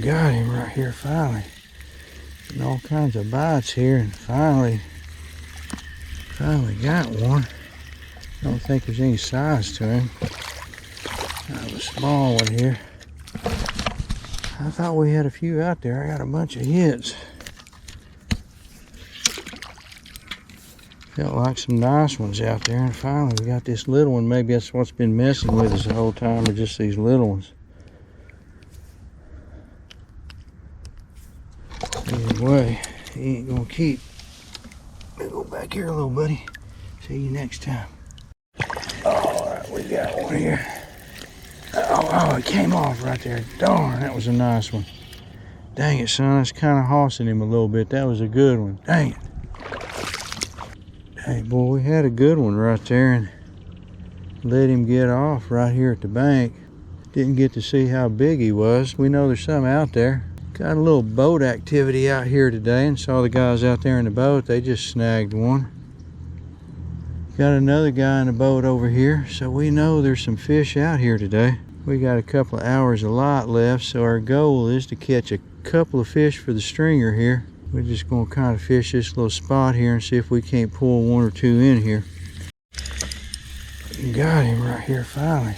Got him right here finally. Getting all kinds of bites here, and finally got one. Don't think there's any size to him. I have a small one here. I thought we had a few out there. I got a bunch of hits. Felt like some nice ones out there, and finally we got this little one. Maybe that's what's been messing with us the whole time, or just these little ones. Anyway, he ain't gonna keep. Let me go back here a little, buddy. See you next time. Alright, we got one here. Oh, it came off right there. Darn, that was a nice one. Dang it, son. That's kind of hossing him a little bit. That was a good one. Dang it. Hey, boy, we had a good one right there and let him get off right here at the bank. Didn't get to see how big he was. We know there's some out there. Got a little boat activity out here today and saw the guys out there in the boat. They just snagged one. Got another guy in the boat over here, so we know there's some fish out here today. We got a couple of hours of light left, so our goal is to catch a couple of fish for the stringer here. We're just going to kind of fish this little spot here and see if we can't pull one or two in here. Got him right here finally.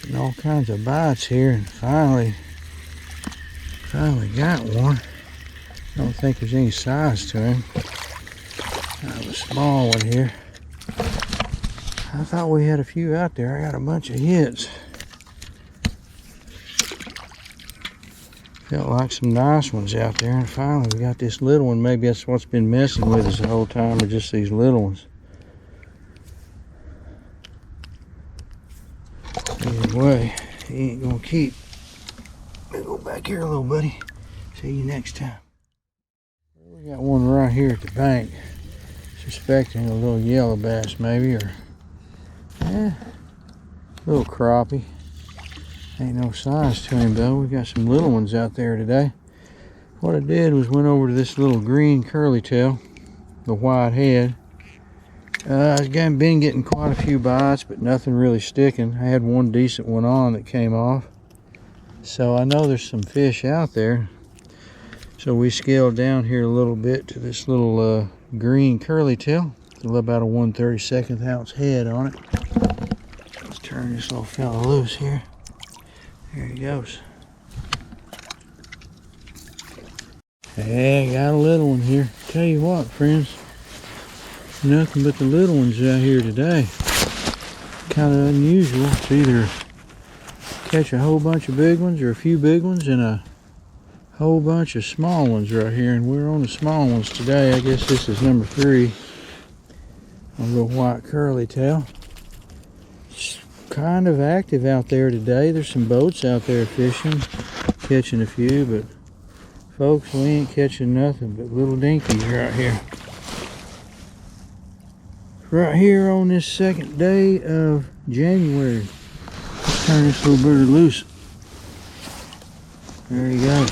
Getting all kinds of bites here, and finally got one. Don't think there's any size to him. I have a small one here. I thought we had a few out there. I got a bunch of hits. Felt like some nice ones out there, and finally we got this little one. Maybe that's what's been messing with us the whole time, or just these little ones. Anyway, he ain't gonna keep. Let me go back here a little, buddy. See you next time. We got one right here at the bank. Suspecting a little yellow bass maybe, or a little crappie. Ain't no size to him though. We got some little ones out there today. What I did was went over to this little green curly tail, the white head. I've been getting quite a few bites, but nothing really sticking. I had one decent one on that came off. So I know there's some fish out there. So we scaled down here a little bit to this little green curly tail. About a 1/32 ounce head on it. Let's turn this little fella loose here. There he goes. Hey, got a little one here. Tell you what, friends, nothing but the little ones out here today. Kind of unusual. It's either catch a whole bunch of big ones or a few big ones and a whole bunch of small ones right here, and we're on the small ones today. I guess this is number 3 on a little white curly tail. It's kind of active out there today. There's some boats out there fishing, catching a few, but folks, we ain't catching nothing but little dinkies right here. Right here on this 2nd day of January. Let's turn this little bird loose. There he goes.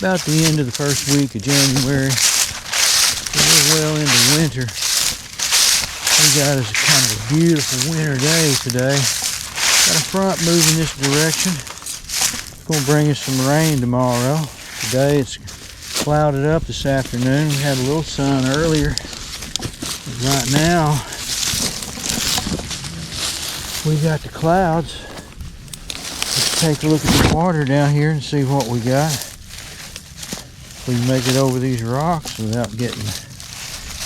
About the end of the 1st week of January. We're well into winter. We got us kind of a beautiful winter day today. Got a front moving this direction. It's going to bring us some rain tomorrow. Today it's clouded up this afternoon. We had a little sun earlier. But right now we got the clouds. Let's take a look at the water down here and see what we got. If we can make it over these rocks without getting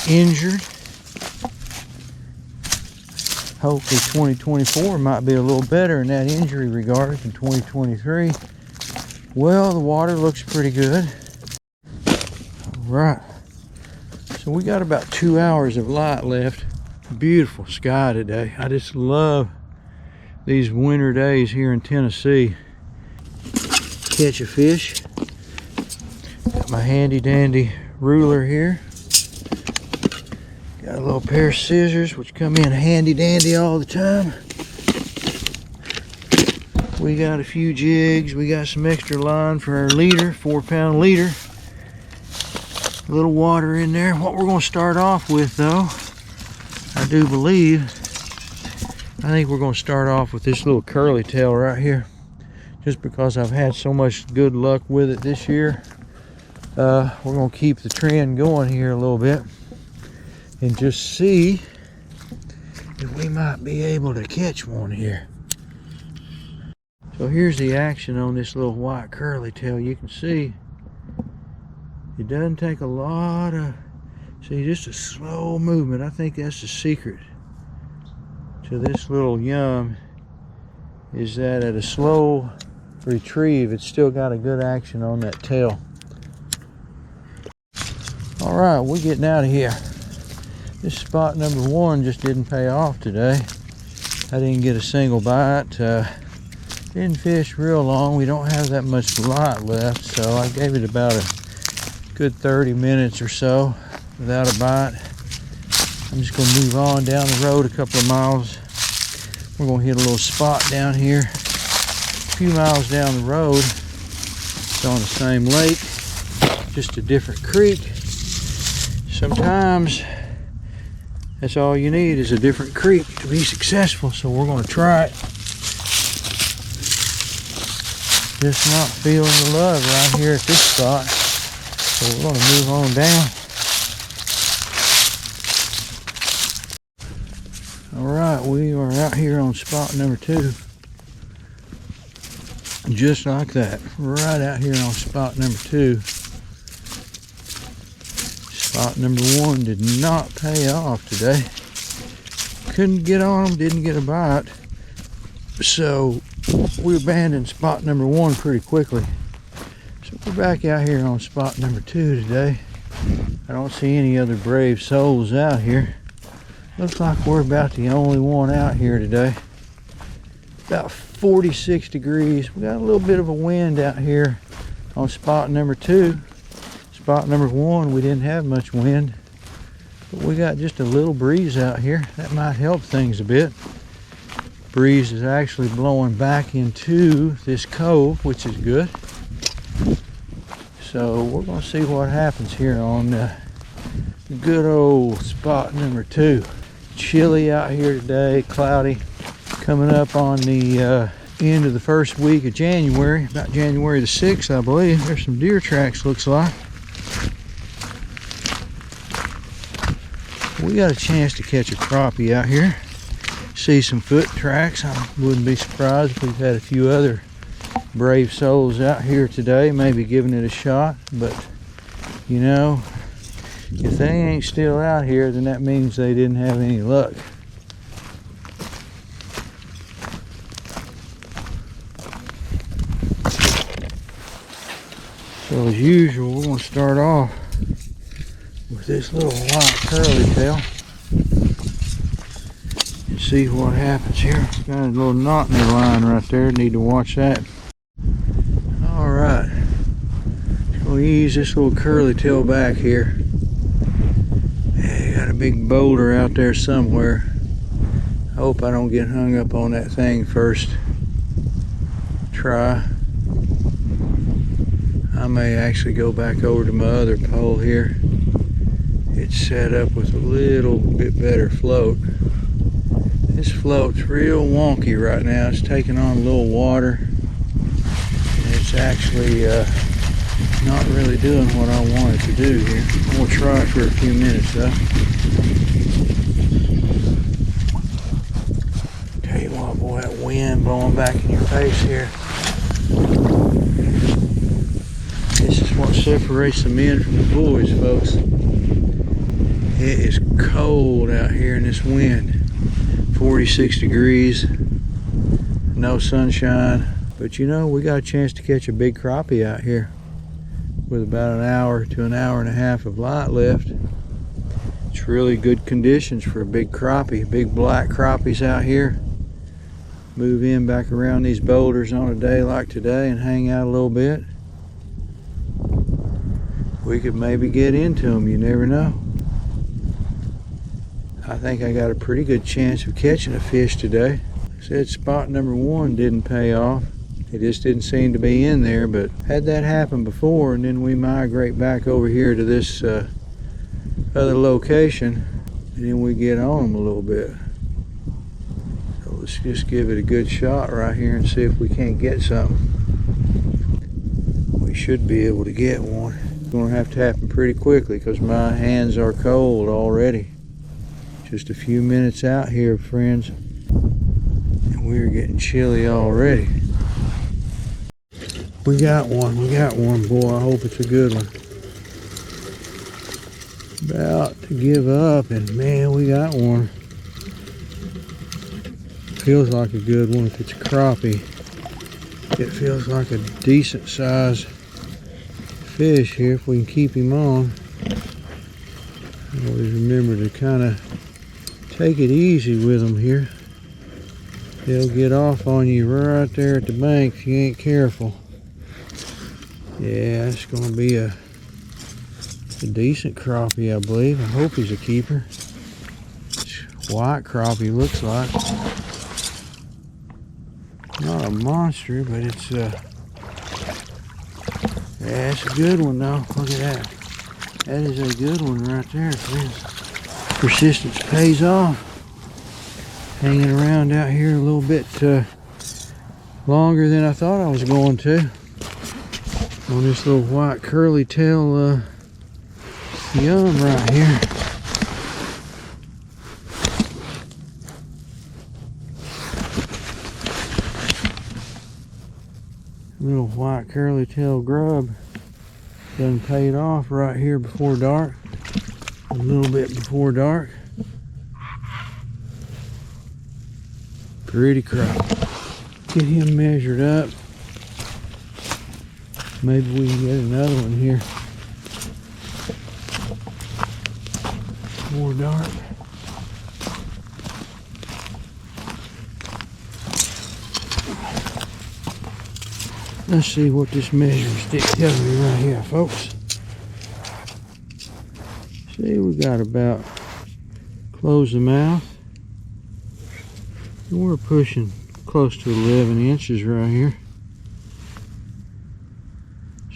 injured. Hopefully 2024 might be a little better in that injury regard than 2023. Well, the water looks pretty good. Alright. So we got about 2 hours of light left. Beautiful sky today. I just love these winter days here in Tennessee. Catch a fish. Got my handy dandy ruler here. Got a little pair of scissors, which come in handy dandy all the time. We got a few jigs. We got some extra line for our leader, 4-pound leader. A little water in there. What we're going to start off with, though, I think we're going to start off with this little curly tail right here. just because I've had so much good luck with it this year. We're gonna keep the trend going here a little bit and just see if we might be able to catch one here. So here's the action on this little white curly tail. You can see it doesn't take a lot of, see, just a slow movement. I think that's the secret to this little yum, is that at a slow retrieve, it's still got a good action on that tail. All right, we're getting out of here. This spot number 1 just didn't pay off today. I didn't get a single bite. Didn't fish real long. We don't have that much light left, so I gave it about a good 30 minutes or so without a bite. I'm just going to move on down the road a couple of miles. We're going to hit a little spot down here. A few miles down the road. It's on the same lake, just a different creek. Sometimes that's all you need, is a different creek to be successful. So we're going to try it. Just not feeling the love right here at this spot. So we're going to move on down. Alright, we are out here on spot number 2. Just like that. Right out here on spot number 2. Spot number 1 did not pay off today. Couldn't get on them, didn't get a bite. So we abandoned spot number 1 pretty quickly. So we're back out here on spot number 2 today. I don't see any other brave souls out here. Looks like we're about the only one out here today. About 46 degrees. We got a little bit of a wind out here on spot number 2. Spot number 1, we didn't have much wind, but we got just a little breeze out here. That might help things a bit. Breeze is actually blowing back into this cove, which is good. So we're going to see what happens here on good old spot number 2. Chilly out here today, cloudy. Coming up on the end of the first week of January, about January the 6th, I believe. There's some deer tracks, looks like. We got a chance to catch a crappie out here. See some foot tracks. I wouldn't be surprised if we've had a few other brave souls out here today, maybe giving it a shot. But you know, if they ain't still out here, then that means they didn't have any luck. So as usual, we're going to start off with this little white curly tail and see what happens here. Got a little knot in the line right there. Need to watch that. All right, we'll ease this little curly tail back here. Yeah, got a big boulder out there somewhere. I hope I don't get hung up on that thing first try. I may actually go back over to my other pole here. It's set up with a little bit better float. This float's real wonky right now. It's taking on a little water. And it's actually not really doing what I want it to do here. I'm going to try it for a few minutes though. Tell you what, boy, that wind blowing back in your face here. This is what separates the men from the boys, folks. It is cold out here in this wind. 46 degrees, no sunshine. But you know, we got a chance to catch a big crappie out here with about an hour to an hour and a half of light left. It's really good conditions for a big crappie. Big black crappies out here. Move in back around these boulders on a day like today and hang out a little bit. We could maybe get into them, you never know. I think I got a pretty good chance of catching a fish today. I said spot number 1 didn't pay off. It just didn't seem to be in there, but had that happened before and then we migrate back over here to this other location and then we get on them a little bit. So let's just give it a good shot right here and see if we can't get something. should be able to get one. It's gonna have to happen pretty quickly because my hands are cold already. Just a few minutes out here, friends, and we're getting chilly already. We got one, boy. I hope it's a good one. About to give up, and man, we got one. Feels like a good one. If it's a crappie, it feels like a decent size fish here if we can keep him on. Always remember to kind of take it easy with them here. They'll get off on you right there at the bank if you ain't careful. Yeah, it's going to be a decent crappie, I believe. I hope he's a keeper. It's white crappie, looks like. Not a monster, but it's yeah, it's a good one though. Look at that. That is a good one right there, friends. Persistence pays off. Hanging around out here a little bit longer than I thought I was going to. On this little white curly tail young right here. Little white curly tail grub done paid off right here before dark. A little bit before dark. Pretty crop. Get him measured up. Maybe we can get another one here. More dark. Let's see what this measuring stick tells me right here, folks. See, we got about, close the mouth. And we're pushing close to 11 inches right here.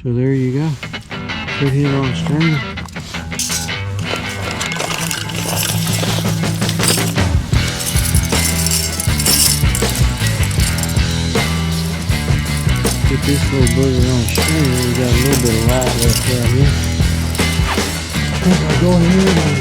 So there you go. Put him on stream. Get this little booger on stream. We got a little bit of light left right here. I think I'll go ahead and